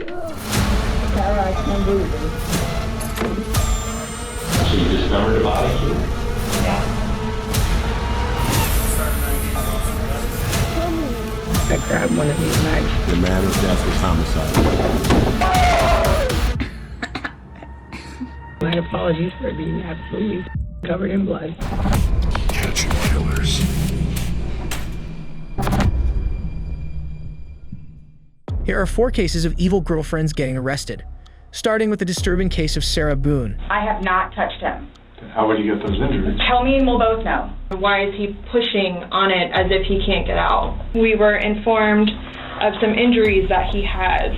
Sarah, I can't do this. So you discovered a body? Yeah. I grabbed one of these knives. The man of death was homicide. My apologies for being absolutely covered in blood. Catching killers. Here are 4 cases of evil girlfriends getting arrested, starting with the disturbing case of Sarah Boone. I have not touched him. How would you get those injuries? Tell me and we'll both know. Why is he pushing on it as if he can't get out? We were informed of some injuries that he has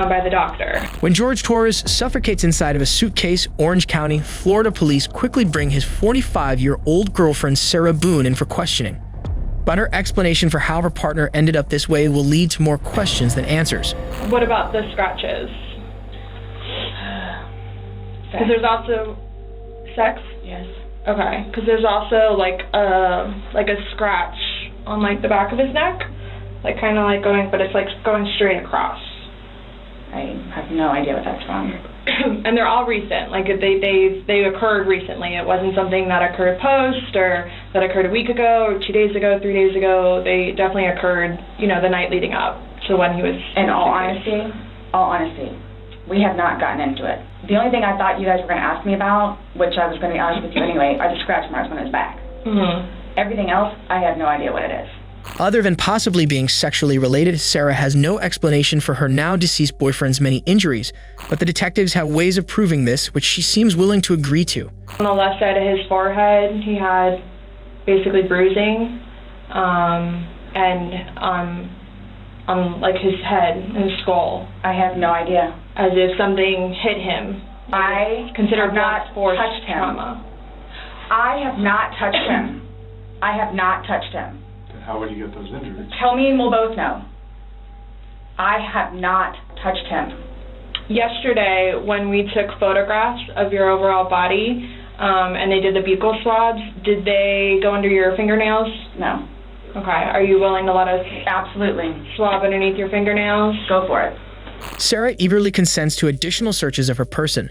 by the doctor. When George Torres suffocates inside of a suitcase, Orange County, Florida police quickly bring his 45-year-old girlfriend Sarah Boone in for questioning. But her explanation for how her partner ended up this way will lead to more questions than answers. What about the scratches? Because there's also sex? Yes. Okay, because there's also like a scratch on like the back of his neck, like kind of like going, but it's like going straight across. I have no idea what that's from. And they're all recent, like they occurred recently. It wasn't something that occurred post or that occurred a week ago or 2 days ago, 3 days ago. They definitely occurred, you know, the night leading up to when he was. In all honesty, we have not gotten into it. The only thing I thought you guys were going to ask me about, which I was going to be honest with you anyway, are the scratch marks on his back. Mm-hmm. Everything else, I have no idea what it is. Other than possibly being sexually related, Sarah has no explanation for her now-deceased boyfriend's many injuries, but the detectives have ways of proving this, which she seems willing to agree to. On the left side of his forehead, he had basically bruising, and on like his head and his skull. I have no idea. As if something hit him. I considered have not force touched him. trauma. I have not touched him. I have not touched him. How would you get those injuries? Tell me and we'll both know. I have not touched him. Yesterday, when we took photographs of your overall body, and they did the buccal swabs, did they go under your fingernails? No. Okay. Are you willing to let us Absolutely. swab underneath your fingernails? Go for it. Sarah eagerly consents to additional searches of her person,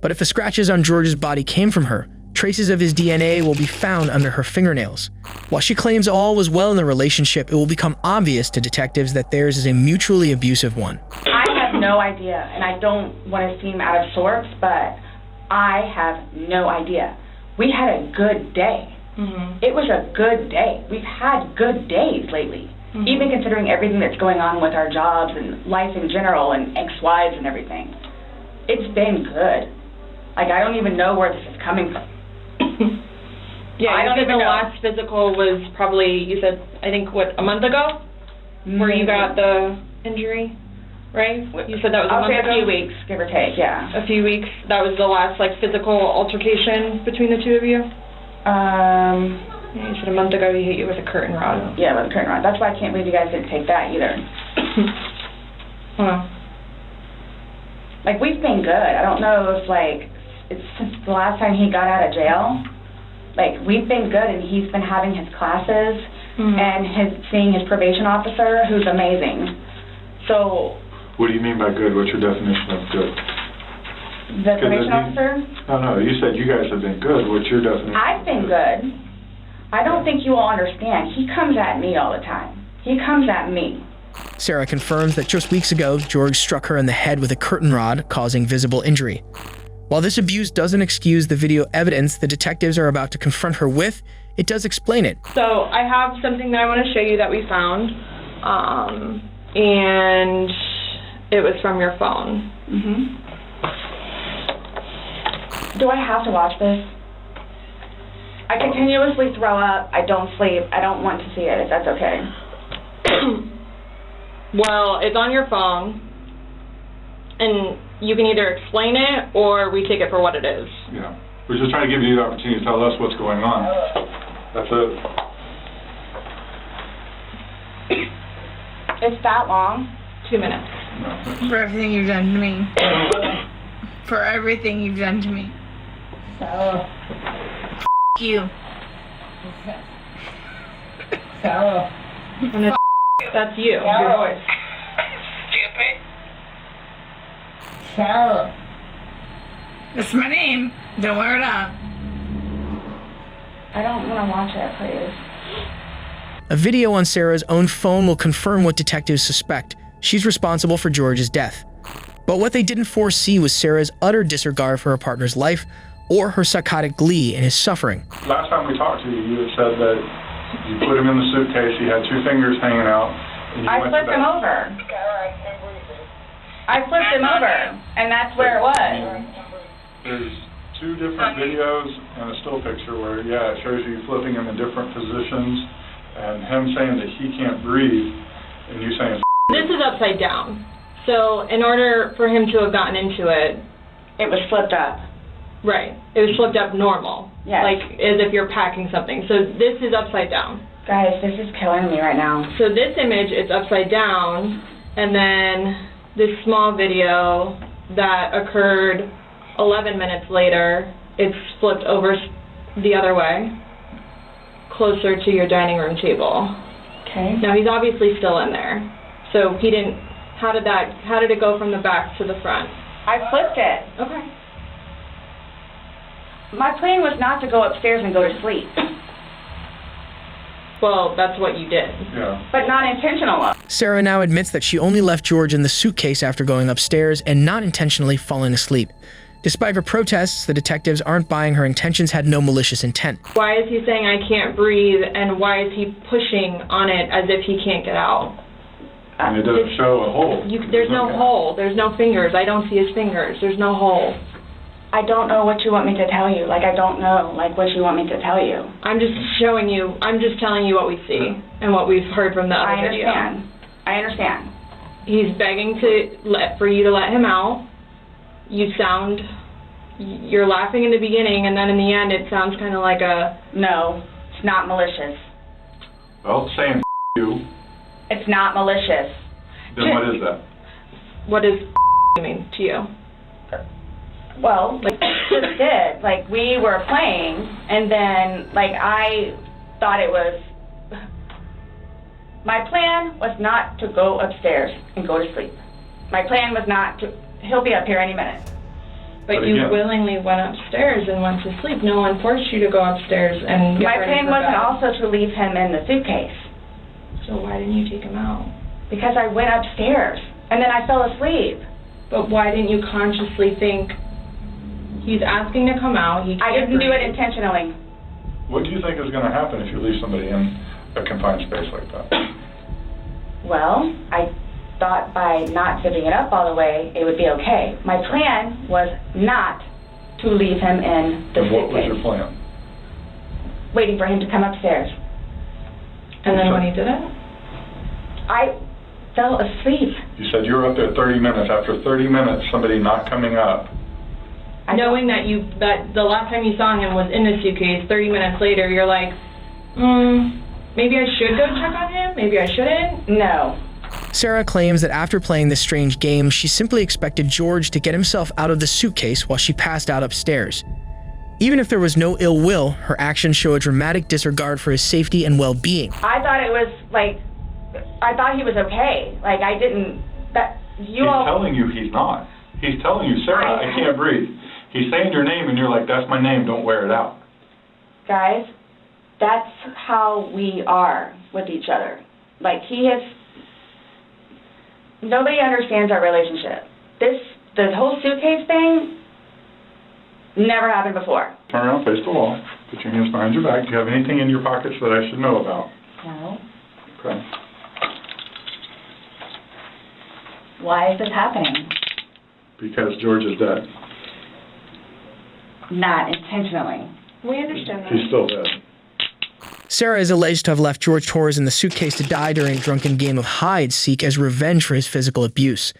but if the scratches on George's body came from her, traces of his DNA will be found under her fingernails. While she claims all was well in the relationship, it will become obvious to detectives that theirs is a mutually abusive one. I have no idea, and I don't want to seem out of sorts, but I have no idea. We had a good day. Mm-hmm. It was a good day. We've had good days lately. Mm-hmm. Even considering everything that's going on with our jobs and life in general and ex-wives and everything. It's been good. Like, I don't even know where this is coming from. Yeah, I you don't said even the know. last physical was probably, you said, I think, what, a month ago? Where you got the injury, right? You said that was a I'll month say ago? a few weeks, give or take, yeah. A few weeks. That was the last, like, physical altercation between the two of you? Yeah, you said a month ago he hit you with a curtain rod. Yeah, with a curtain rod. That's why I can't believe you guys didn't take that either. Huh. Like, we've been good. I don't know if, like, it's since the last time he got out of jail. Like, we've been good, and he's been having his classes and seeing his probation officer, who's amazing. So... What do you mean by good? What's your definition of good? The probation officer? No, you said you guys have been good. What's your definition? I've been good. I don't think you all understand. He comes at me all the time. He comes at me. Sarah confirms that just weeks ago, George struck her in the head with a curtain rod, causing visible injury. While this abuse doesn't excuse the video evidence the detectives are about to confront her with, it does explain it. So I have something that I want to show you that we found, and it was from your phone. Do I have to watch this? I continuously throw up. I don't sleep. I don't want to see it, if that's okay. Well, it's on your phone, and you can either explain it or we take it for what it is. Yeah. We're just trying to give you the opportunity to tell us what's going on. That's it. It's that long? 2 minutes. No. For everything you've done to me. For everything you've done to me. Sarah. You. Sarah. And that's you, your voice. Sarah. That's my name. Don't wear it up. I don't want to watch it, please. A video on Sarah's own phone will confirm what detectives suspect. She's responsible for George's death. But what they didn't foresee was Sarah's utter disregard for her partner's life or her psychotic glee in his suffering. Last time we talked to you, you had said that you put him in the suitcase, he had 2 fingers hanging out. And you I went flipped to him bed. over. I flipped him over, and that's where it was. There's 2 different videos and a still picture where, yeah, it shows you flipping him in different positions and him saying that he can't breathe and you saying... This is upside down. So in order for him to have gotten into it... It was flipped up. Right. It was flipped up normal. Yes. Like as if you're packing something. So this is upside down. Guys, this is killing me right now. So this image is upside down, and then this small video that occurred 11 minutes later, it's flipped over the other way, closer to your dining room table. Okay. Now he's obviously still in there. So he didn't, how did it go from the back to the front? I flipped it. Okay. My plan was not to go upstairs and go to sleep. Well, that's what you did. Yeah. But not intentional. Sarah now admits that she only left George in the suitcase after going upstairs and not intentionally falling asleep. Despite her protests, the detectives aren't buying her intentions had no malicious intent. Why is he saying I can't breathe, and why is he pushing on it as if he can't get out? And it doesn't show a hole. There's no hole. There's no fingers. I don't see his fingers. There's no hole. I don't know what you want me to tell you. Like, I don't know, like, what you want me to tell you. I'm just telling you what we see and what we've heard from the other video. I understand. He's begging for you to let him out. You're laughing in the beginning, and then in the end it sounds kind of like a... No, it's not malicious. Well, saying you. It's not malicious. Then what is that? What does mean to you? Well, like just did. Like, we were playing, and then, like, I thought it was... My plan was not to go upstairs and go to sleep. My plan was not to... He'll be up here any minute. But you willingly went upstairs and went to sleep. No one forced you to go upstairs and get My ready plan for wasn't bed. also to leave him in the suitcase. So why didn't you take him out? Because I went upstairs, and then I fell asleep. But why didn't you consciously think, he's asking to come out, he can't I didn't do it breathe. intentionally. What do you think is going to happen if you leave somebody in a confined space like that? Well, I thought by not zipping it up all the way, it would be okay. My plan was not to leave him in the And what was suitcase. your plan? Waiting for him to come upstairs. And then when he did it? I fell asleep. You said you were up there 30 minutes. After 30 minutes, somebody not coming up. Knowing that the last time you saw him was in the suitcase, 30 minutes later, you're like, maybe I should go check on him? Maybe I shouldn't? No. Sarah claims that after playing this strange game, she simply expected George to get himself out of the suitcase while she passed out upstairs. Even if there was no ill will, her actions show a dramatic disregard for his safety and well-being. I thought it was, like, I thought he was okay. Like, I didn't, He's telling you he's not. He's telling you, Sarah, I can't breathe. He's saying your name and you're like, that's my name, don't wear it out. Guys, that's how we are with each other. Like, nobody understands our relationship. The whole suitcase thing never happened before. Turn around, face the wall, put your hands behind your back. Do you have anything in your pockets that I should know about? No. Okay. Why is this happening? Because George is dead. Not intentionally. We understand that. He's still dead. Sarah is alleged to have left George Torres in the suitcase to die during a drunken game of hide-seek as revenge for his physical abuse.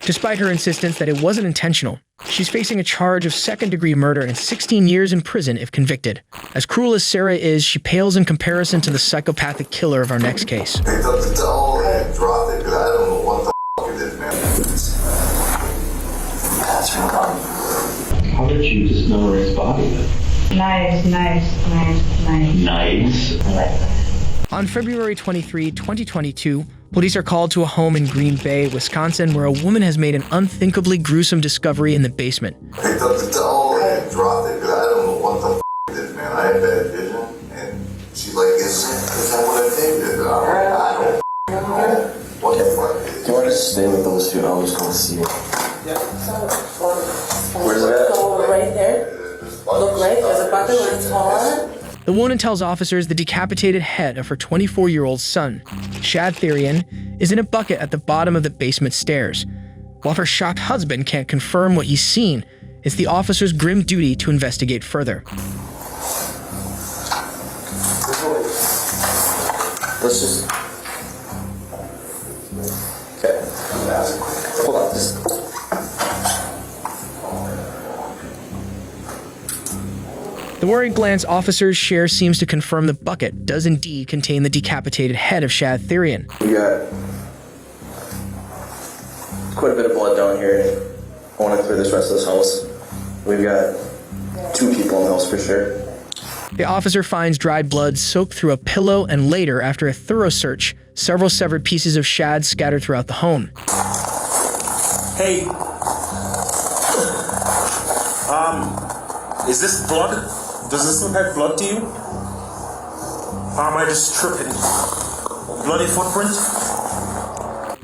Despite her insistence that it wasn't intentional, she's facing a charge of second-degree murder and 16 years in prison if convicted. As cruel as Sarah is, she pales in comparison to the psychopathic killer of our next case. Picked up the towel and dropped it because I don't know what the f*** it is, man. That's been gone. How did you dismember his body then? Nice. Knives? On February 23, 2022, Police are called to a home in Green Bay, Wisconsin, where a woman has made an unthinkably gruesome discovery in the basement. Picked up the towel and dropped it because I don't know what the f it is, man. I had bad vision. And she's like, is that what I think? I don't know. What the fuck is it? Do you want to stay with those two? I'll just go see it. Yeah. Where's it at? Right there. Look right, there's a bucket with a towel on it. The woman tells officers the decapitated head of her 24-year-old son, Shad Therian, is in a bucket at the bottom of the basement stairs. While her shocked husband can't confirm what he's seen, it's the officer's grim duty to investigate further. Let's just... Okay. Hold on. The worried glance officers share seems to confirm the bucket does indeed contain the decapitated head of Shad Therian. We got quite a bit of blood down here. I want to clear this rest of this house. We've got 2 people in the house for sure. The officer finds dried blood soaked through a pillow, and later, after a thorough search, several severed pieces of shad scattered throughout the home. Hey. Is this blood? Does this look like blood to you? Or am I just tripping? Bloody footprint?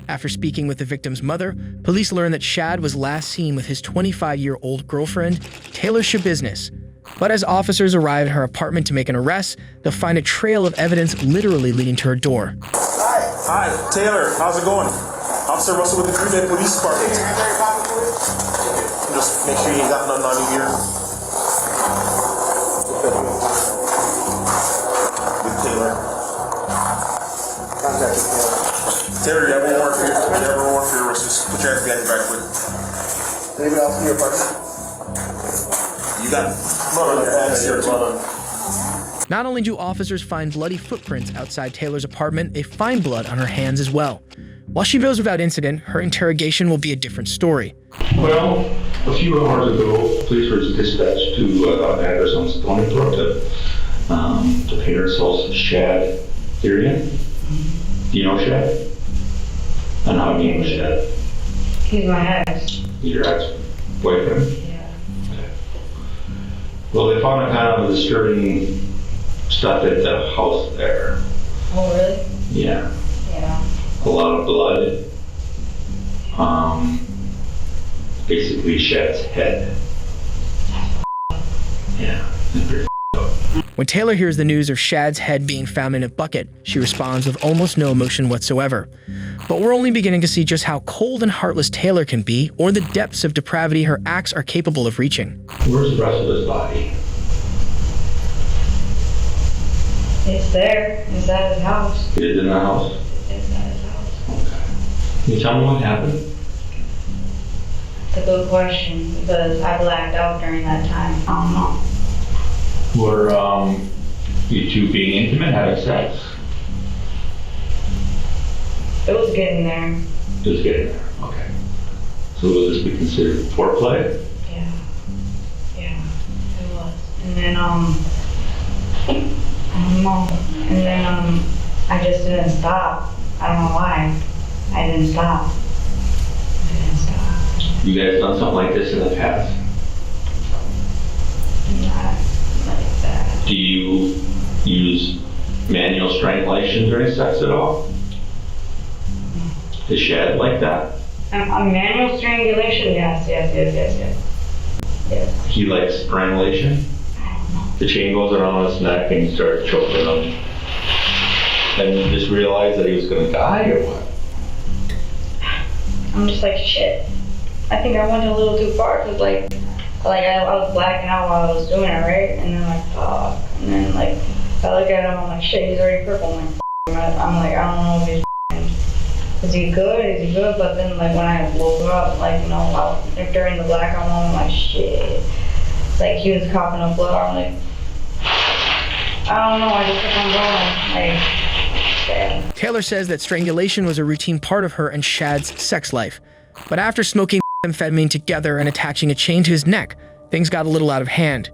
After speaking with the victim's mother, police learned that Shad was last seen with his 25-year-old girlfriend, Taylor Schabusiness. But as officers arrive at her apartment to make an arrest, they'll find a trail of evidence literally leading to her door. Hi, Taylor. How's it going? Officer Russell with the Green Bay Police Department. Just make sure you ain't got nothing on you here. With Taylor. Taylor, you have one more for your arrest. Just put your hands behind your back, quick. Anybody else in your apartment? You got blood on your hands here, too. Not only do officers find bloody footprints outside Taylor's apartment, they find blood on her hands as well. While she goes without incident, her interrogation will be a different story. Well, a few hours ago, police were dispatched to an address on Stony Brook to parents' house of Shad Therian. Do you know Shad? And how do you know Shad? He's my ex. Your ex-boyfriend? Yeah. Okay. Well, they found a kind of disturbing stuff at the house there. Oh, really? Yeah. Yeah. A lot of blood. Basically Shad's head. Yeah. When Taylor hears the news of Shad's head being found in a bucket, she responds with almost no emotion whatsoever. But we're only beginning to see just how cold and heartless Taylor can be, or the depths of depravity her acts are capable of reaching. Where's the rest of his body? It's there. It's at his house. It is in the house? It's at his house. Okay. Can you tell me what happened? It's a good question, because I blacked out during that time. I don't know. Were you two being intimate, having sex? It was getting there. It was getting there, okay. So will this be considered foreplay? Yeah. Yeah, it was. And then, I don't know. And then, I just didn't stop. I don't know why. I didn't stop. You guys done something like this in the past? Not like that. Do you use manual strangulation during sex at all? Is Shad like that? A manual strangulation? Yes. He likes strangulation? The chain goes around his neck and you start choking him. And you just realize that he was gonna die or what? I'm just like, shit. I think I went a little too far, because I was blacking out while I was doing it, right? And then fuck. And then I look at him, I'm like, shit, he's already purple. I'm like, I don't know if he's is he good? But then when I woke up, during the blackout moment, I'm like, shit. He was coughing up blood. I'm like, I don't know, I just kept on going. Yeah. Taylor says that strangulation was a routine part of her and Shad's sex life. But after smoking amphetamine together and attaching a chain to his neck, things got a little out of hand.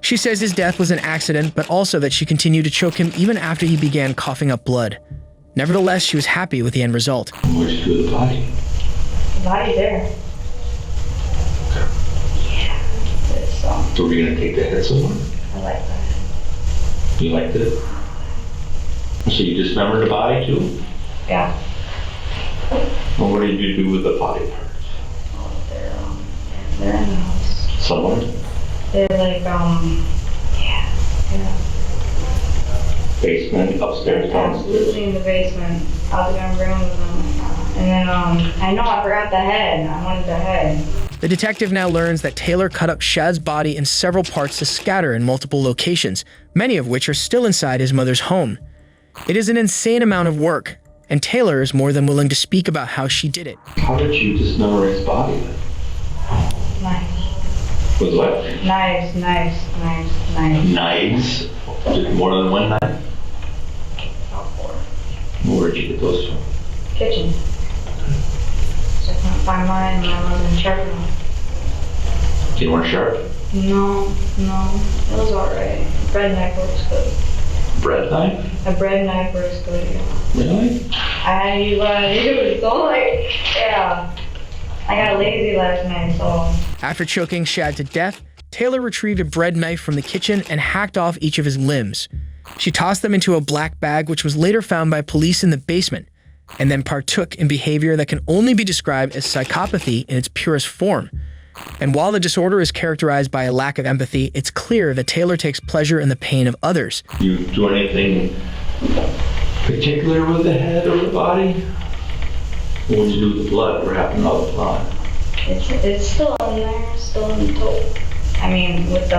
She says his death was an accident, but also that she continued to choke him even after he began coughing up blood. Nevertheless, she was happy with the end result. Where'd you do the body? The body's there. Yeah. So we're gonna take the head somewhere? I like that. You liked it? So you dismembered the body too? Yeah. Well, what did you do with the body parts? Oh, they're in the house. Somewhere? They're like, yeah. Basement, upstairs, downstairs? Absolutely in the basement. I was gonna bring them to them. And then, I know I forgot the head. I wanted the head. The detective now learns that Taylor cut up Shad's body in several parts to scatter in multiple locations, many of which are still inside his mother's home. It is an insane amount of work, and Taylor is more than willing to speak about how she did it. How did you dismember his body then? Knives. With what? Knives. Knives? Just more than one knife? About 4. Where'd you get those from? Kitchen. So I couldn't find mine and I wasn't sharp enough. You weren't sharp? No. It was alright. Bread knife works good. Bread knife? A bread knife works good, yeah. Really? I had to use what I used, so like, yeah. I got lazy last night, so. After choking Shad to death, Taylor retrieved a bread knife from the kitchen and hacked off each of his limbs. She tossed them into a black bag, which was later found by police in the basement, and then partook in behavior that can only be described as psychopathy in its purest form. And while the disorder is characterized by a lack of empathy, it's clear that Taylor takes pleasure in the pain of others. You do anything particular with the head or the body? What would you do with the blood? What happened to all the blood? It's still in there, still in the tote. I mean, with the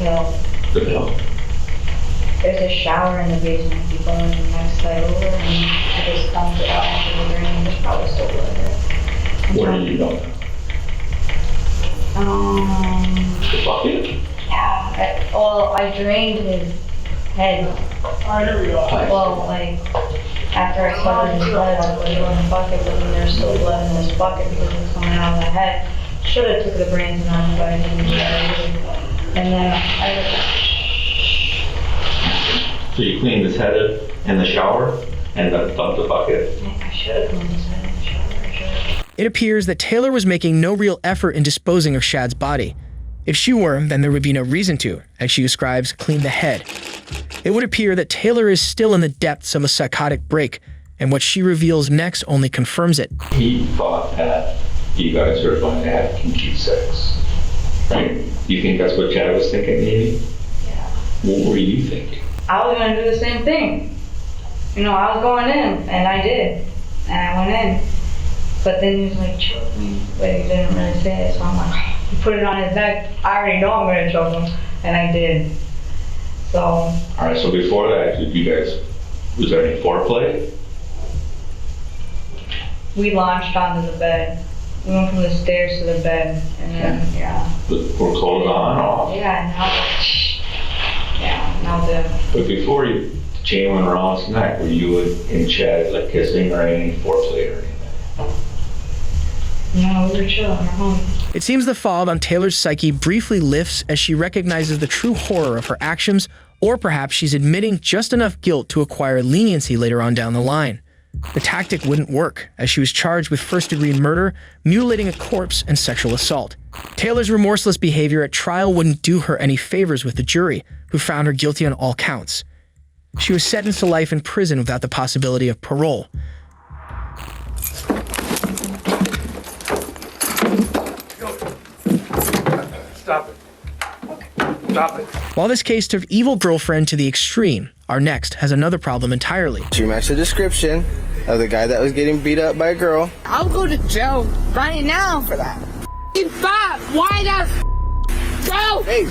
pill. The pill? There's a shower in the basement. You go in the next side over and I just dumped it out into the drain. There's probably still blood there. Where did you dump it? The bucket? Yeah. I drained his head. Well, like, after I covered his blood, I put it in the bucket, but then there's still blood in this bucket because it's coming out of the head. Should have took the brains out, but I didn't do that. And then So you cleaned his head in the shower and then dumped the bucket? I should have cleaned his head in the shower. It appears that Taylor was making no real effort in disposing of Shad's body. If she were, then there would be no reason to, as she describes, clean the head. It would appear that Taylor is still in the depths of a psychotic break, and what she reveals next only confirms it. He thought that you guys were going to have kinky sex, right? Do you think that's what Chad was thinking, maybe? Yeah. What were you thinking? I was going to do the same thing. I was going in, and I did. And I went in. But then he was like, choke me. But he didn't really say it, so I'm like, he put it on his neck. I already know I'm going to choke him. And I did. So. All right, so before that, did you guys, was there any foreplay? We launched onto the bed. We went from the stairs to the bed. And then, yeah. Were clothes on or off? Yeah, now the. But before the chain went around his neck, were you and Chad like kissing or any foreplay or anything? No, we were chilling. We're home. It seems the fog on Taylor's psyche briefly lifts as she recognizes the true horror of her actions, or perhaps she's admitting just enough guilt to acquire leniency later on down the line. The tactic wouldn't work, as she was charged with first-degree murder, mutilating a corpse, and sexual assault. Taylor's remorseless behavior at trial wouldn't do her any favors with the jury, who found her guilty on all counts. She was sentenced to life in prison without the possibility of parole. Stop it. Stop it. While this case took evil girlfriend to the extreme, our next has another problem entirely. You match the description of the guy that was getting beat up by a girl. I'll go to jail right now for that. Fat, wide ass girl. Hey,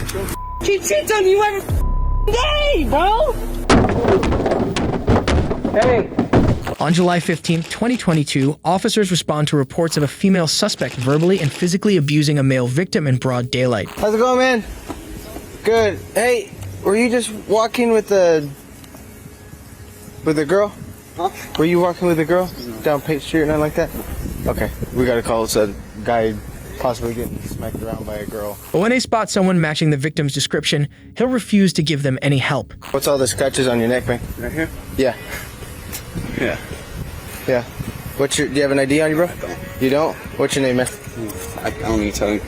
she cheats on you every day, bro. Hey. On July 15, 2022, officers respond to reports of a female suspect verbally and physically abusing a male victim in broad daylight. How's it going, man? Good. Hey, were you just walking with the girl? Huh? Were you walking with the girl down Page Street or nothing like that? Okay, we gotta call this a guy possibly getting smacked around by a girl. But when they spot someone matching the victim's description, he'll refuse to give them any help. What's all the scratches on your neck, man? Right here? Yeah. Yeah. Yeah. Do you have an ID on you, bro? I don't. You don't? What's your name, man? I don't need to tell you.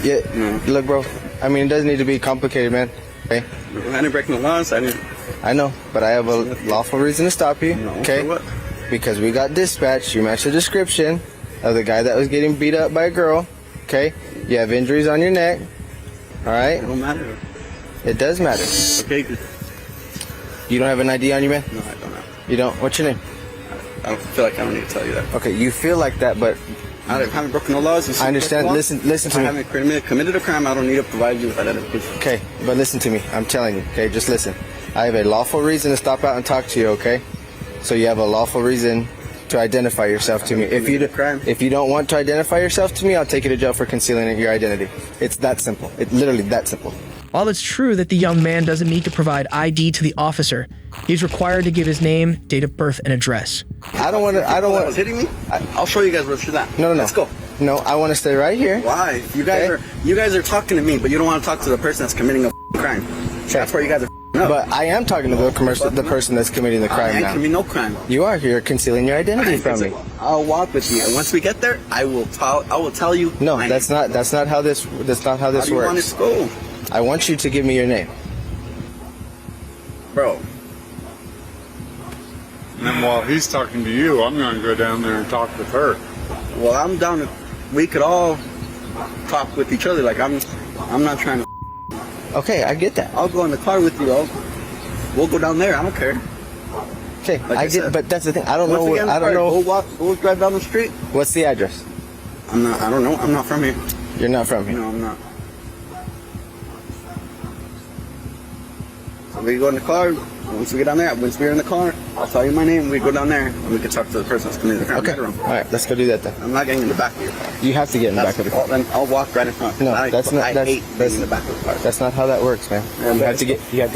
Yeah. No. Look, bro. I mean, it doesn't need to be complicated, man. Okay? I didn't break no laws. I know, but I have a lawful reason to stop you. No, okay? for what? Because we got dispatched. You matched the description of the guy that was getting beat up by a girl. Okay? You have injuries on your neck. All right? It don't matter. It does matter. Okay. You don't have an ID on you, man? No, I don't know. You don't? What's your name? I don't feel like I don't need to tell you that. Okay, you feel like that, but I haven't broken no laws. I understand. Listen to me. I haven't committed a crime. I don't need to provide you with identification. Okay, but listen to me. I'm telling you. Okay, just listen. I have a lawful reason to stop out and talk to you. Okay, so you have a lawful reason to identify yourself to me. If you don't want to identify yourself to me, I'll take you to jail for concealing your identity. It's that simple. It's literally that simple. While it's true that the young man doesn't need to provide ID to the officer, he's required to give his name, date of birth, and address. I don't want to. Hitting me? I'll show you guys where she's at. No. Let's go. No, I want to stay right here. Why? You guys are talking to me, but you don't want to talk to the person that's committing a crime. That's where you guys are. No. But I am talking to the person that's committing the crime now. I commit no crime. You are. You're concealing your identity from me. I'll walk with you, and once we get there, I will tell you. No, that's not how this works. How do you want it to go? I want you to give me your name. Bro. And then while he's talking to you, I'm going to go down there and talk with her. Well, I'm down to, we could all talk with each other. Like, I'm not trying to. Okay, I get that. I'll go in the car with you. We'll go down there. I don't care. Okay, like I get, but that's the thing. I don't know. I don't know. Go drive down the street. What's the address? I don't know. I'm not from here. You're not from here? No, I'm not. So we go in the car. Once we get down there, once we're in the car, I'll tell you my name. We go down there and we can talk to the person that's committing the crime. Okay. All right, let's go do that then. I'm not getting in the back of your car. You have to get in the back of the car. Then I'll walk right in front. No, I hate being in the back of the car. That's not how that works, man. You have to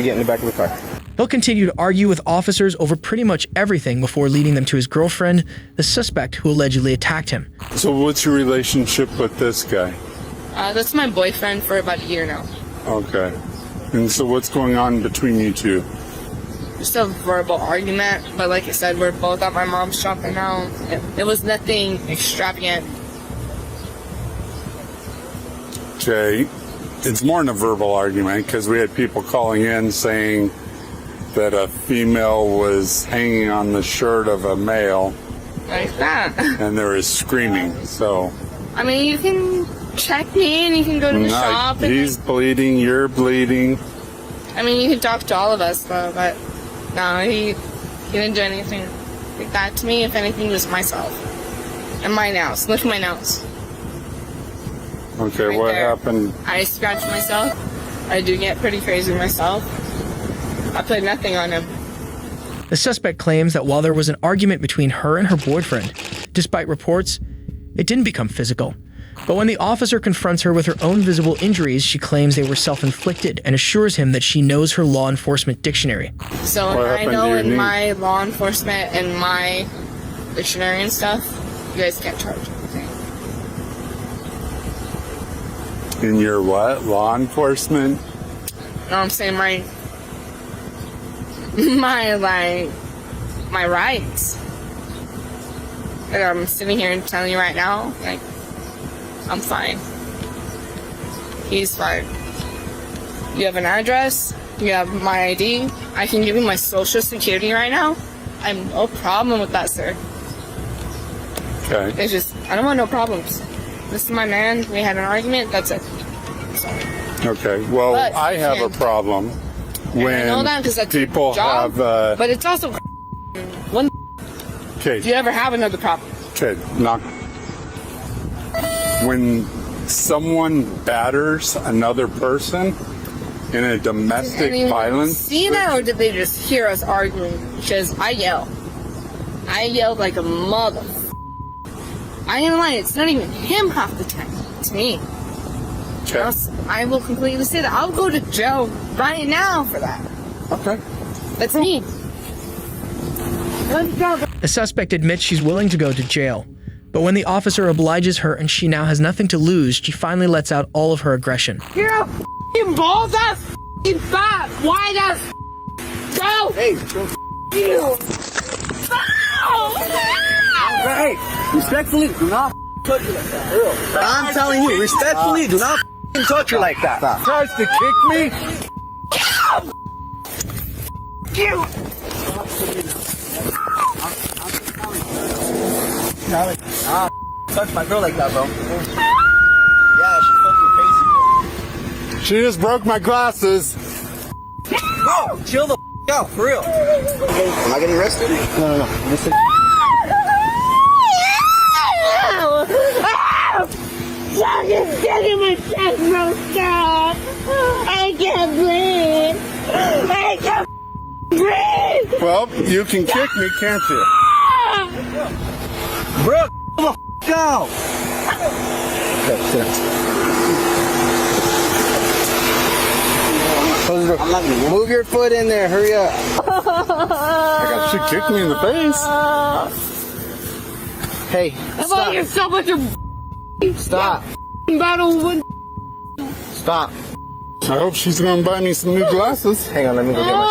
get in the back of the car. He'll continue to argue with officers over pretty much everything before leading them to his girlfriend, the suspect who allegedly attacked him. So what's your relationship with this guy? That's my boyfriend for about a year now. Okay. And so what's going on between you two? Just a verbal argument, but like I said, we're both at my mom's shop right now. It was nothing extravagant. Okay. It's more than a verbal argument because we had people calling in saying that a female was hanging on the shirt of a male. Like that. And there was screaming, so. I mean, you can check me and you can go to the shop. He's bleeding, you're bleeding. I mean, you can talk to all of us, though, but no, he didn't do anything like that to me. If anything, just myself. And my nails. Look at my nails. Okay, right what there. happened? I scratched myself. I do get pretty crazy myself. I put nothing on him. The suspect claims that while there was an argument between her and her boyfriend, despite reports, it didn't become physical. But when the officer confronts her with her own visible injuries, she claims they were self-inflicted and assures him that she knows her law enforcement dictionary. So I know in my law enforcement and my dictionary and stuff, you guys can't charge anything. In your what? Law enforcement? No, I'm saying my rights. Like I'm sitting here and telling you right now, like, I'm fine. He's fine. You have an address, you have my ID, I can give you my social security right now. I have no problem with that, sir. Okay. It's just, I don't want no problems. This is my man, we had an argument, that's it. Sorry. Okay, well, but I have a problem when I know that that's people job, have... but it's also one. Okay. Do you ever have another problem? Okay, not... When someone batters another person in a domestic violence... See that, or did they just hear us arguing? Because I yell. I yelled like a mother. I ain't lying, it's not even him half the time. It's me. Okay. I will completely say that. I'll go to jail right now for that. Okay. That's me. Let's go. The suspect admits she's willing to go to jail. But when the officer obliges her and she now has nothing to lose, she finally lets out all of her aggression. You're a f***ing balls ass f***ing fat, wide ass go! Hey, go you! Hey, respectfully, do not touch her like that. Real. I'm telling you, respectfully, do not touch her like that. Stop. Tries to kick me. You. Touch my girl like that, bro. Yeah, she's fucking crazy. She just broke my glasses. Bro, chill the out, for real. Am I getting arrested? No. Listen. Stop getting my chest, bro. Stop. I can't breathe. I can't breathe. Well, you can kick me, can't you? Bro, the out. Move your foot in there. Hurry up. She kicked me in the face. Hey, About yourself with your stop. battle with. Stop. I hope she's gonna buy me some new glasses. Hang on, let me go get my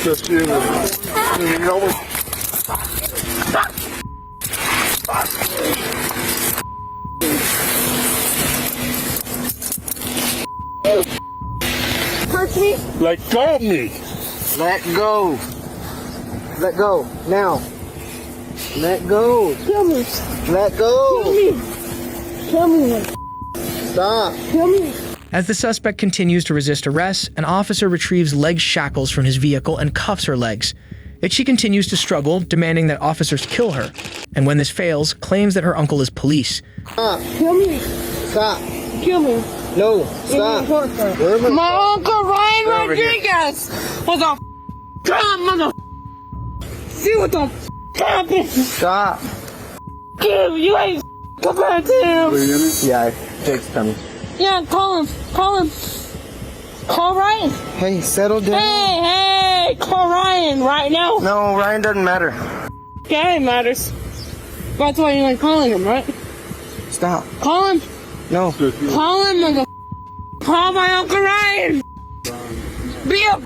Just you know. Hurt me? Let go of me. Let go. Let go. Now. Let go. Kill me. Let go. Kill me. Stop. Kill me. As the suspect continues to resist arrest, an officer retrieves leg shackles from his vehicle and cuffs her legs. Yet she continues to struggle, demanding that officers kill her, and when this fails, claims that her uncle is police. Stop. Kill me. Stop. Kill me. No. Stop. My uncle Ryan Rodriguez was a god mother. See what the happened? Stop. Dude, you ain't compared to him. Yeah, Jake's coming. Yeah, call him. Call Ryan. Hey, settle down. Hey, call Ryan right now. No, Ryan doesn't matter. Yeah, it matters. That's why you like calling him, right? Stop. Call him. No. Call him, mother. Call my Uncle Ryan. Be a.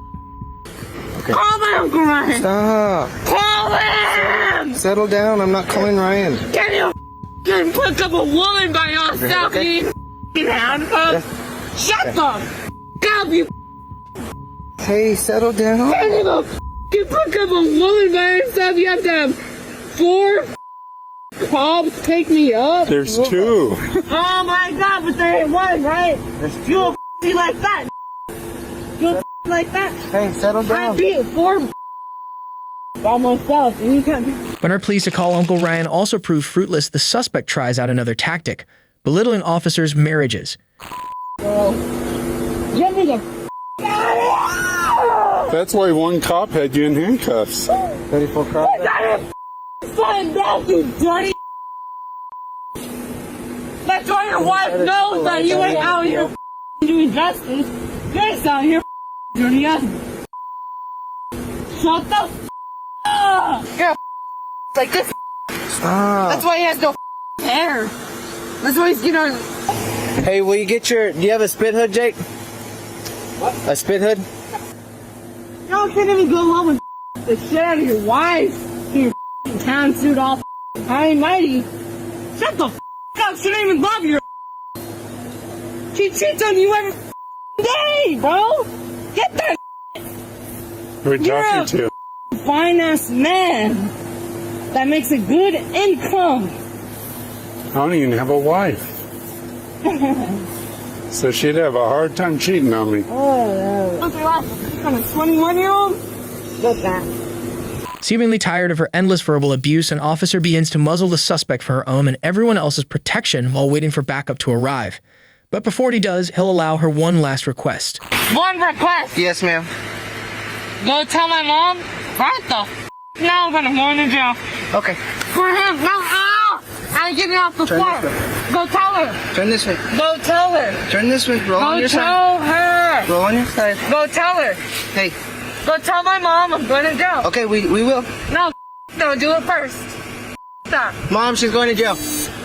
Okay. Call my Uncle Ryan. Stop. Call him. Settle down. I'm not calling Ryan. Can you pick up a woman by yourself? Okay. You handcuffed. Shut up. God, you. Hey, settle down. Can you pick up a woman by yourself? You have to have 4 cops pick me up. There's 2. Oh my God, but there ain't one, right? There's 2. You a like that. You a like that. Hey, settle down. I beat 4 by myself. And you can't. When her pleas to call Uncle Ryan also prove fruitless, the suspect tries out another tactic, belittling officers' marriages. Get me the. That's why one cop had you in handcuffs. 34 cops. Find out, you dirty. That's why your wife knows that you ain't out here doing justice. You're just out here dirty ass. Shut the up. You're like this. Stop. That's why he has no hair. That's why he's Hey, will you get your... Do you have a spit hood, Jake? What? A spit hood? Y'all can't even go home with the shit out of your wife. Your town suit all high mighty. Shut the up. She don't even love you. She cheats on you every day, bro. Get that. We're talking to. Fine ass man that makes a good income. I don't even have a wife. So she'd have a hard time cheating on me. Oh, what's your last? I'm a 21-year-old? What's that? Seemingly tired of her endless verbal abuse, an officer begins to muzzle the suspect for her own and everyone else's protection while waiting for backup to arrive. But before he does, he'll allow her one last request. One request. Yes, ma'am. Go tell my mom. Right the now I'm gonna go in jail. Okay. For him. No, I'm getting off the floor. Go tell her. Turn this way. Go tell her. Turn this way. Roll on your side. Go tell her. Roll on your side. Go tell her. Hey. Go tell my mom I'm going to jail. Okay, we will. No, this. Don't do it first. Stop. Mom, she's going to jail.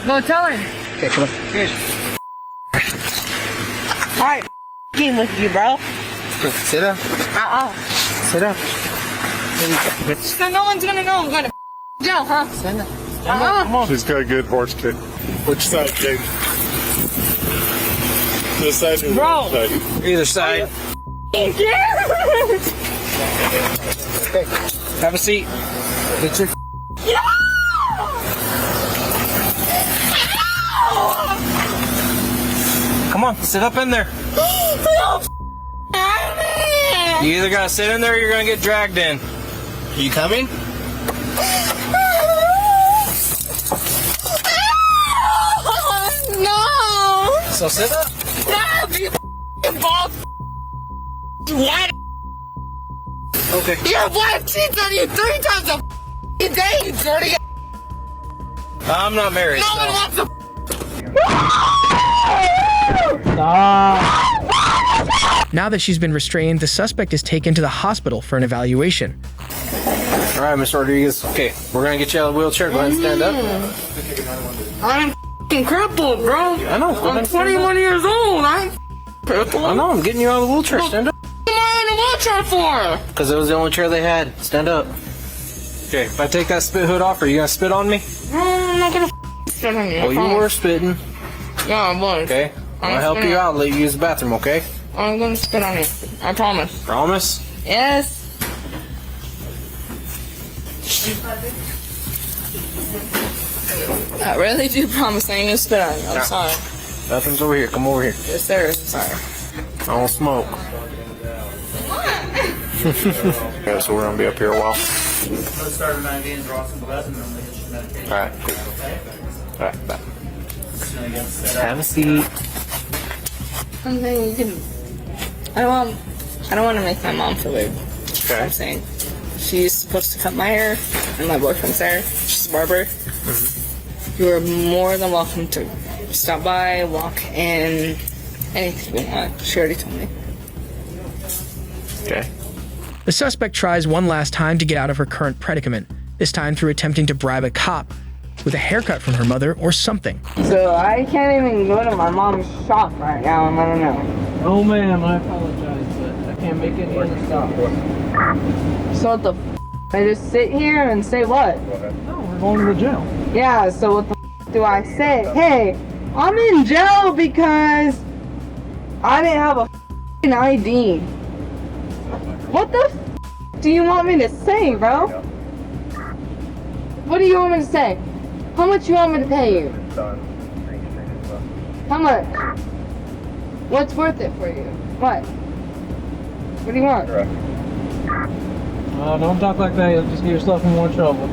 Go tell her. Okay, come on. Alright, game with you, bro. Sit down. Sit down. So no one's gonna know I'm going to jail, huh? Sit down. Come on. She's got a good horse kick. Which side, Jake? This side or Bro. that side? Either side. Okay. Have a seat. Get your Come on, sit up in there. You either gotta sit in there or you're gonna get dragged in. You coming? No! So sit up. No, you bald. What? Okay. Your wife cheats on you 3 times a day, you dirty. I'm not married. No so. one wants to. Now that she's been restrained, the suspect is taken to the hospital for an evaluation. All right, Miss Rodriguez. Okay, we're gonna get you out of the wheelchair. Go ahead and stand up. I'm f***ing crippled, bro. I know. I'm 21 years old. I'm crippled. I know. I'm getting you out of the wheelchair. Stand up. What am I in a wheelchair for? Because it was the only chair they had. Stand up. Okay, if I take that spit hood off, are you gonna spit on me? I'm not gonna spit on you. Well, you were spitting. Yeah, I was. Okay. I'll help you out. Let you use the bathroom. Okay. I'm gonna spit on you. I promise. Promise? Yes. I really do promise I ain't gonna spit on you. I'm sorry. Bathroom's over here. Come over here. Yes, sir. I'm sorry. I don't smoke. Okay, so we're gonna be up here a while. Let's start an IV and draw some blood and then we'll get your medication. Alright, cool. Alright, bye. Have a seat. I'm saying you can. I don't want to make my mom feel weird. Okay. I'm saying she's supposed to cut my hair, and my boyfriend's there. She's a barber. Mm-hmm. You are more than welcome to stop by, walk in, anything you want. She already told me. Okay. The suspect tries one last time to get out of her current predicament, this time through attempting to bribe a cop with a haircut from her mother or something. So I can't even go to my mom's shop right now and let her know. Oh, ma'am, I apologize, but I can't make any other stop. So what the I just sit here and say what? No, we're going to the jail. Yeah, so what the do I say? Hey, I'm in jail because I didn't have a ID. What the do you want me to say, bro? What do you want me to say? How much you want me to pay you? How much? What's worth it for you? What? What do you want? Don't talk like that. You'll just get yourself in more trouble.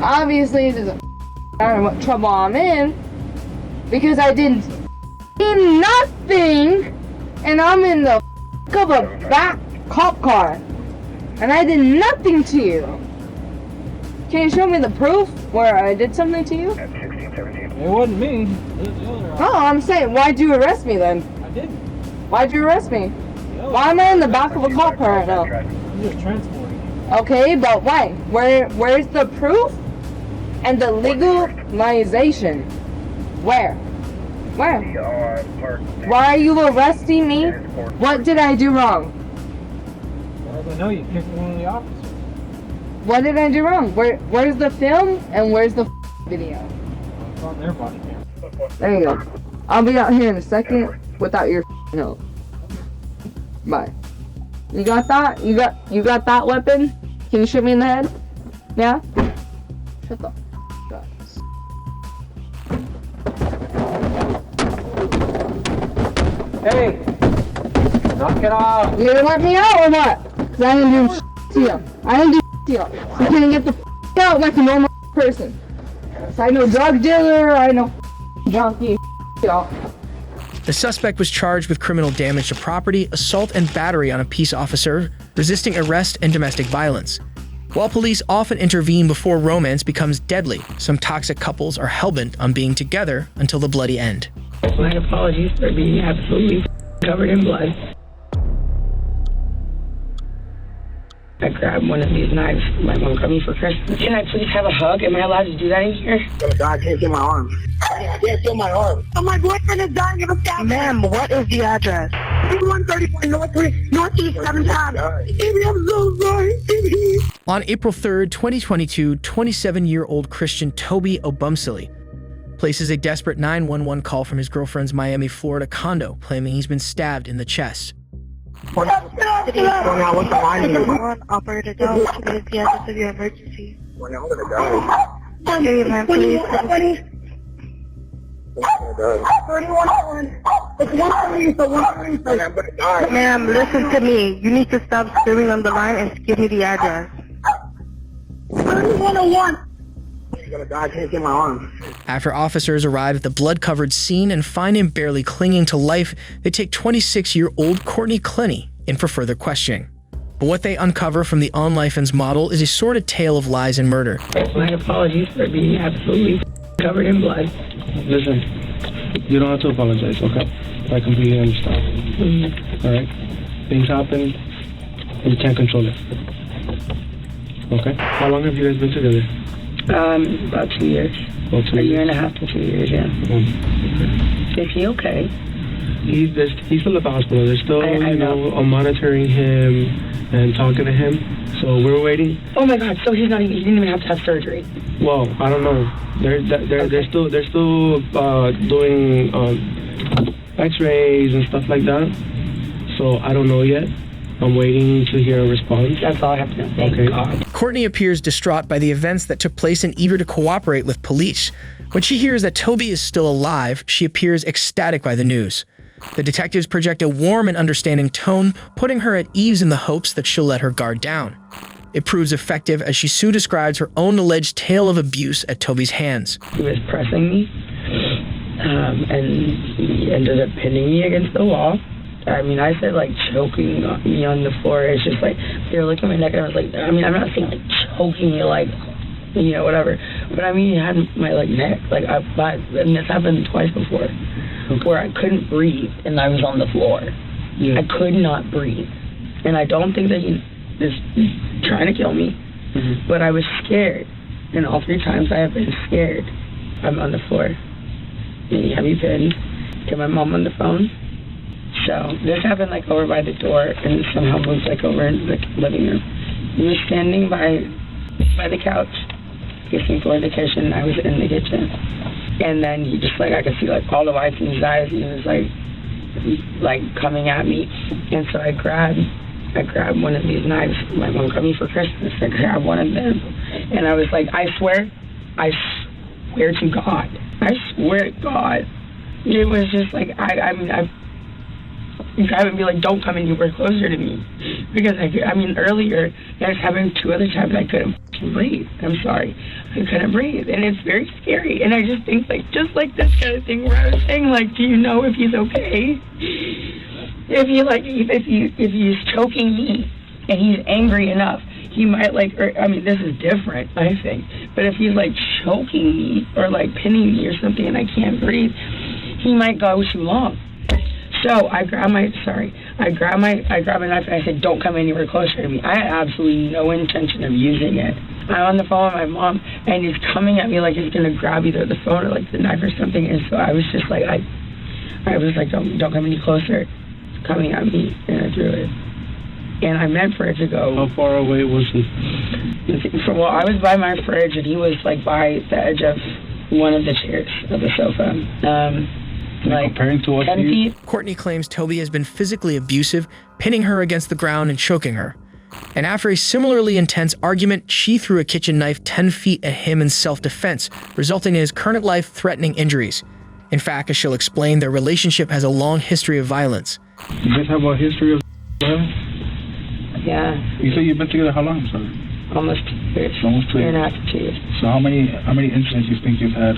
Obviously, it doesn't matter what trouble I'm in because I didn't nothing, and I'm in the of a back cop car, and I did nothing to you. Can you show me the proof where I did something to you? It wasn't me. It was the other Oh, I'm saying, why'd you arrest me then? I didn't. Why'd you arrest me? Why am I in the back of a cop car right now? I'm just transporting you. Okay, but why? Where's the proof and the legalization? Where? Where? Why are you arresting me? What did I do wrong? Well, I know you kicked one of the officers. What did I do wrong? Where's the film and where's the video? It's on their body cam. There you go. I'll be out here in a second without your help. Bye. You got that? You got that weapon? Can you shoot me in the head? Yeah? Shut the up. Hey! Knock it off! You gonna let me out or what? Cause I didn't do to you. I didn't do to you. So you can't get the out like a normal person. So I know drug dealer, I know junkie, y'all. The suspect was charged with criminal damage to property, assault and battery on a peace officer, resisting arrest, and domestic violence. While police often intervene before romance becomes deadly, some toxic couples are hellbent on being together until the bloody end. My apologies for being absolutely covered in blood. I grabbed one of these knives my mom got me for Christmas. Can I please have a hug? Am I allowed to do that in here? God, I can't feel my arm. I can't feel my arm. Oh, my boyfriend is dying of a stab. Ma'am, what is the address? 134 Northeast 7th Ave. Baby, I'm so sorry. On April 3rd, 2022, 27-year-old Christian Toby Obumsili places a desperate 911 call from his girlfriend's Miami, Florida condo, claiming he's been stabbed in the chest. Operator, don't give the address of your emergency. I'm gonna die. Give your man, please. 3101. It's 130, I'm gonna die. Ma'am, listen to me. You need to stop screaming on the line and give me the address. 3101. I'm gonna die. I can't feel my arm. After officers arrive at the blood-covered scene and find him barely clinging to life, they take 26-year-old Courtney Clenney in for further questioning. But what they uncover from the OnLife's model is a sordid tale of lies and murder. My apologies for being absolutely covered in blood. Listen, you don't have to apologize, okay? I completely understand. Alright? Things happen, and you can't control it. Okay? How long have you guys been together? About 2 years. About 2 years? A year and a half to 2 years, yeah. Is he okay? He's still at the hospital. They're still, I know. monitoring him and talking to him. So we're waiting. Oh my God! So he didn't even have to have surgery. Well, I don't know. They're still doing X-rays and stuff like that. So I don't know yet. I'm waiting to hear a response. That's all I have to know. Thank God. Courtney appears distraught by the events that took place and eager to cooperate with police. When she hears that Toby is still alive, she appears ecstatic by the news. The detectives project a warm and understanding tone, putting her at ease in the hopes that she'll let her guard down. It proves effective as she soon describes her own alleged tale of abuse at Toby's hands. He was pressing me, and he ended up pinning me against the wall. I mean, I said, like, choking me on the floor. It's just like, they were looking at my neck, and I was like, I mean, I'm not saying, like, choking me, like, you know, whatever. But, I mean, he had my, like, neck. Like, and this happened twice before, where I couldn't breathe, and I was on the floor. Yeah. I could not breathe. And I don't think that he is trying to kill me, but I was scared. And all 3 times I have been scared. I'm on the floor. And he had me pinned. Get my mom on the phone. So this happened like over by the door and somehow moved like over into the living room. He was standing by the couch, kissing toward the kitchen, and I was in the kitchen. And then he just like, I could see like all the whites in his eyes, and he was like coming at me. And so I grabbed one of these knives my mom got me for Christmas. I grabbed one of them, and I was like, I swear to God, it was just like, you grab and be like, don't come anywhere closer to me. Because, I mean, earlier, I was having 2 other times I couldn't breathe. I'm sorry. I couldn't breathe. And it's very scary. And I just think, like, just like this kind of thing where I was saying, like, do you know if he's okay? If he's choking me and he's angry enough, he might, like, I mean, this is different, I think. But if he's, like, choking me or, like, pinning me or something and I can't breathe, he might go too long. So I grabbed my knife and I said, don't come anywhere closer to me. I had absolutely no intention of using it. I'm on the phone with my mom, and he's coming at me like he's going to grab either the phone or like the knife or something. And so I was just like, I was like, don't come any closer. It's coming at me, and I threw it. And I meant for it to go. How far away was he? Well, I was by my fridge, and he was like by the edge of one of the chairs of the sofa. Like 10 feet. Courtney claims Toby has been physically abusive, pinning her against the ground and choking her. And after a similarly intense argument, she threw a kitchen knife 10 feet at him in self-defense, resulting in his current life-threatening injuries. In fact, as she'll explain, their relationship has a long history of violence. You guys have a history of violence? Yeah. You say you've been together how long, sir? Almost 2 years. Almost 2 years. 2 years. So how many incidents you think you've had?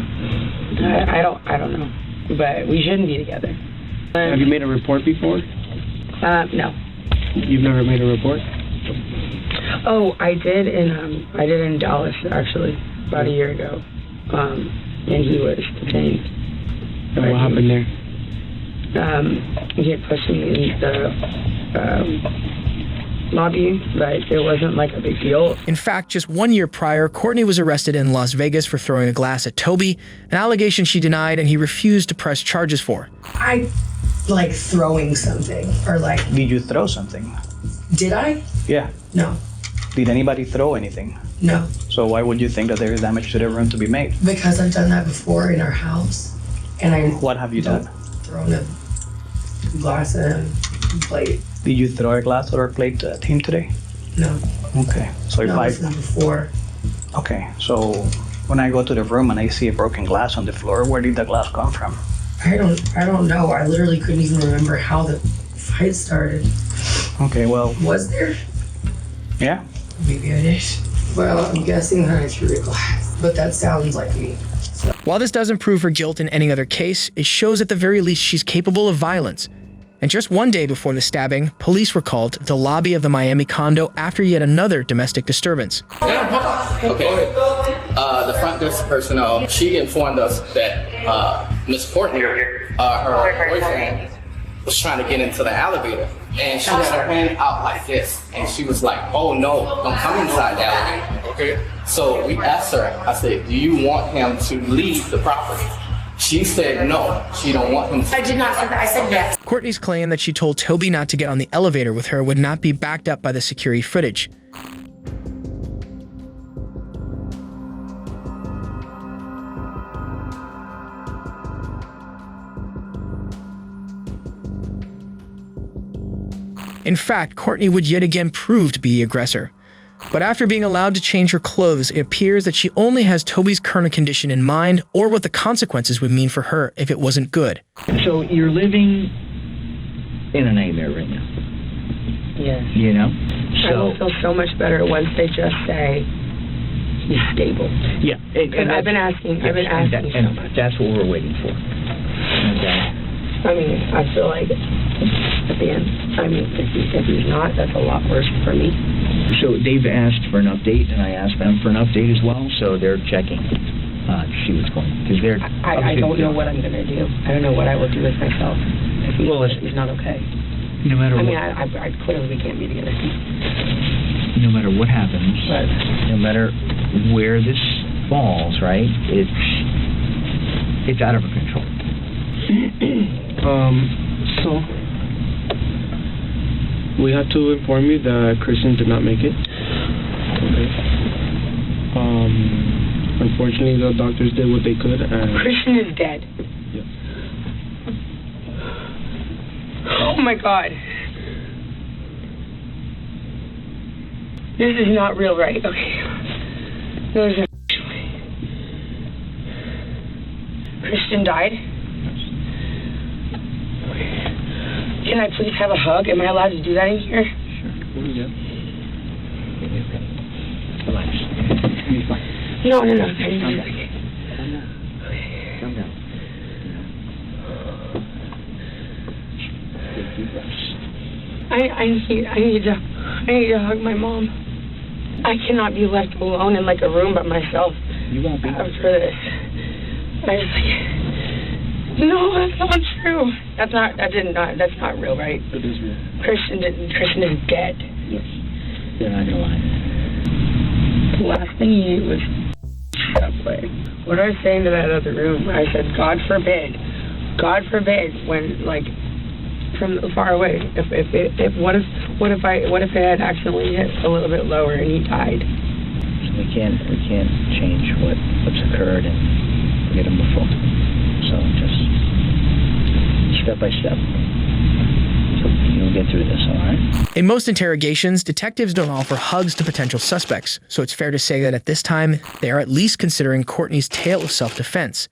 I don't know. But we shouldn't be together. Have you made a report before? No. You've never made a report? Oh, I did in Dallas actually about a year ago, and he was detained. And what happened there? He had pushed me in lobby, but it wasn't like a big deal. In fact, just 1 year prior, Courtney was arrested in Las Vegas for throwing a glass at Toby, an allegation she denied and he refused to press charges for. I like throwing something, or like... Did you throw something? Did I? Yeah. No. Did anybody throw anything? No. So why would you think that there is damage to the room to be made? Because I've done that before in our house, and I... What have you done? Thrown a glass and a plate. Did you throw a glass or a plate at him today? No. Okay. So if This is before. Okay, so when I go to the room and I see a broken glass on the floor, where did the glass come from? I don't know. I literally couldn't even remember how the fight started. Okay, well... Was there? Yeah. Maybe I did. Well, I'm guessing that I threw a glass, but that sounds like me. So. While this doesn't prove her guilt in any other case, it shows at the very least she's capable of violence. And just 1 day before the stabbing, police were called to the lobby of the Miami condo after yet another domestic disturbance. Okay. The front desk personnel, she informed us that Miss Courtney, her boyfriend, was trying to get into the elevator. And she had her hand out like this. And she was like, oh no, don't come inside the elevator. Okay. So we asked her, I said, do you want him to leave the property? She said no, she don't want him to. I did not say that, I said yes. Courtney's claim that she told Toby not to get on the elevator with her would not be backed up by the security footage. In fact, Courtney would yet again prove to be the aggressor. But after being allowed to change her clothes, it appears that she only has Toby's current condition in mind or what the consequences would mean for her if it wasn't good. So you're living in a nightmare right now. Yes. You know? I will feel so much better once they just say he's stable. Yeah. And I've been asking so much. That's what we're waiting for. Okay. I mean, I feel like at the end, I mean, if he's not, that's a lot worse for me. So they've asked for an update, and I asked them for an update as well, so they're checking to see what's going on. Because they're... I don't know what I'm going to do. I don't know what I will do with myself if he's not okay. No matter what... I mean, I clearly can't be together. No matter what happens, no matter where this falls, right, it's out of our control. So we have to inform you that Christian did not make it. Okay. Unfortunately, the doctors did what they could. And Christian is dead. Yes. Oh my God. This is not real, right? Okay. No, this is Christian died? Can I please have a hug? Am I allowed to do that in here? Sure. Yeah. Relax. You're fine. No. Calm down. Take deep breaths. I need to hug my mom. I cannot be left alone in like a room by myself. You won't be. After this. No, that's not true. That's not real, right? It is real. Christian is dead. Yes. They're not gonna lie. The last thing he ate was Subway. What I was saying to that other room, I said, God forbid, when like from far away, what if it had accidentally hit a little bit lower and he died? So we can't change what's occurred and forget him before. So just step by step. So you'll get through this, all right? In most interrogations, detectives don't offer hugs to potential suspects, so it's fair to say that at this time, they are at least considering Courtney's tale of self-defense.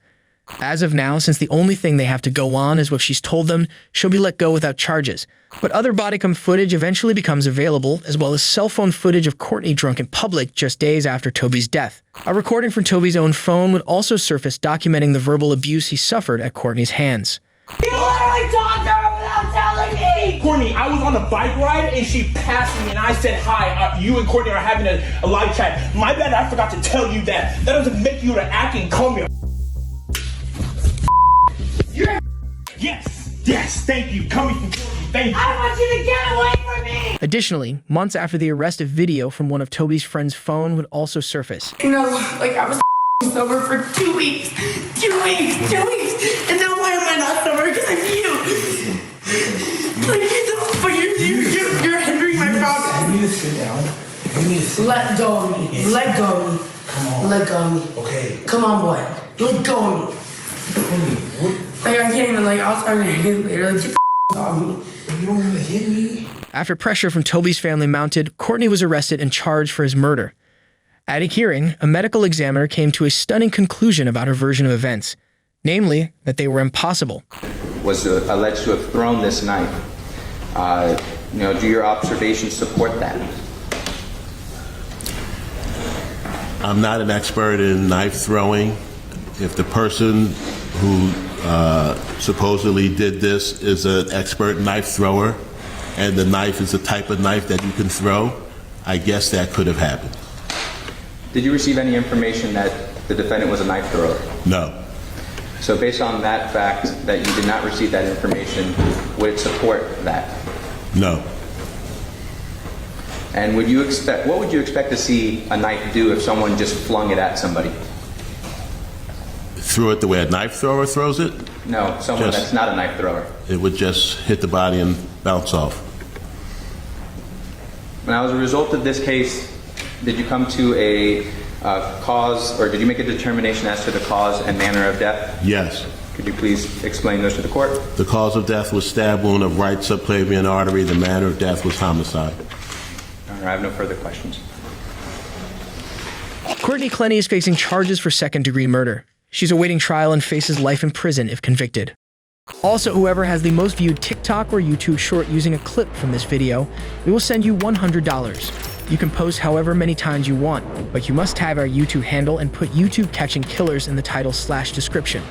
As of now, since the only thing they have to go on is what she's told them, she'll be let go without charges. But other body cam footage eventually becomes available, as well as cell phone footage of Courtney drunk in public just days after Toby's death. A recording from Toby's own phone would also surface documenting the verbal abuse he suffered at Courtney's hands. You literally talked to her without telling me! Courtney, I was on a bike ride and she passed me and I said, hi, you and Courtney are having a live chat. My bad, I forgot to tell you that. That doesn't make you to act and call me a Yes, thank you. Coming from Courtney. Thank you. I want you to get away from me! Additionally, months after the arrest, a video from one of Toby's friends' phone would also surface. You know, like I was sober for 2 weeks. 2 weeks. And now why am I not sober? Because of you. Like, but you're hindering my progress. You need to sit down. You need to sit Let go of me. Let go of me. Come on. Let go of me. Okay. Come on, boy. Let go of me. Like, I can't even, like, I'll start to hit you later. Like, get the off me. You don't want to hit me? After pressure from Toby's family mounted, Courtney was arrested and charged for his murder. At a hearing, a medical examiner came to a stunning conclusion about her version of events, namely that they were impossible. Was alleged to have thrown this knife. Do your observations support that? I'm not an expert in knife throwing. If the person who supposedly did this is an expert knife thrower, and the knife is the type of knife that you can throw, I guess that could have happened. Did you receive any information that the defendant was a knife thrower? No. So based on that fact that you did not receive that information, would it support that? No. And what would you expect to see a knife do if someone just flung it at somebody? Threw it the way a knife thrower throws it? No, someone that's not a knife thrower. It would just hit the body and bounce off. Now, as a result of this case, did you come to a cause, or did you make a determination as to the cause and manner of death? Yes. Could you please explain those to the court? The cause of death was stab wound of right subclavian artery. The manner of death was homicide. All right, I have no further questions. Courtney Clenney is facing charges for second-degree murder. She's awaiting trial and faces life in prison if convicted. Also, whoever has the most viewed TikTok or YouTube short using a clip from this video, we will send you $100. You can post however many times you want, but you must have our YouTube handle and put YouTube Catching Killers in the title/description.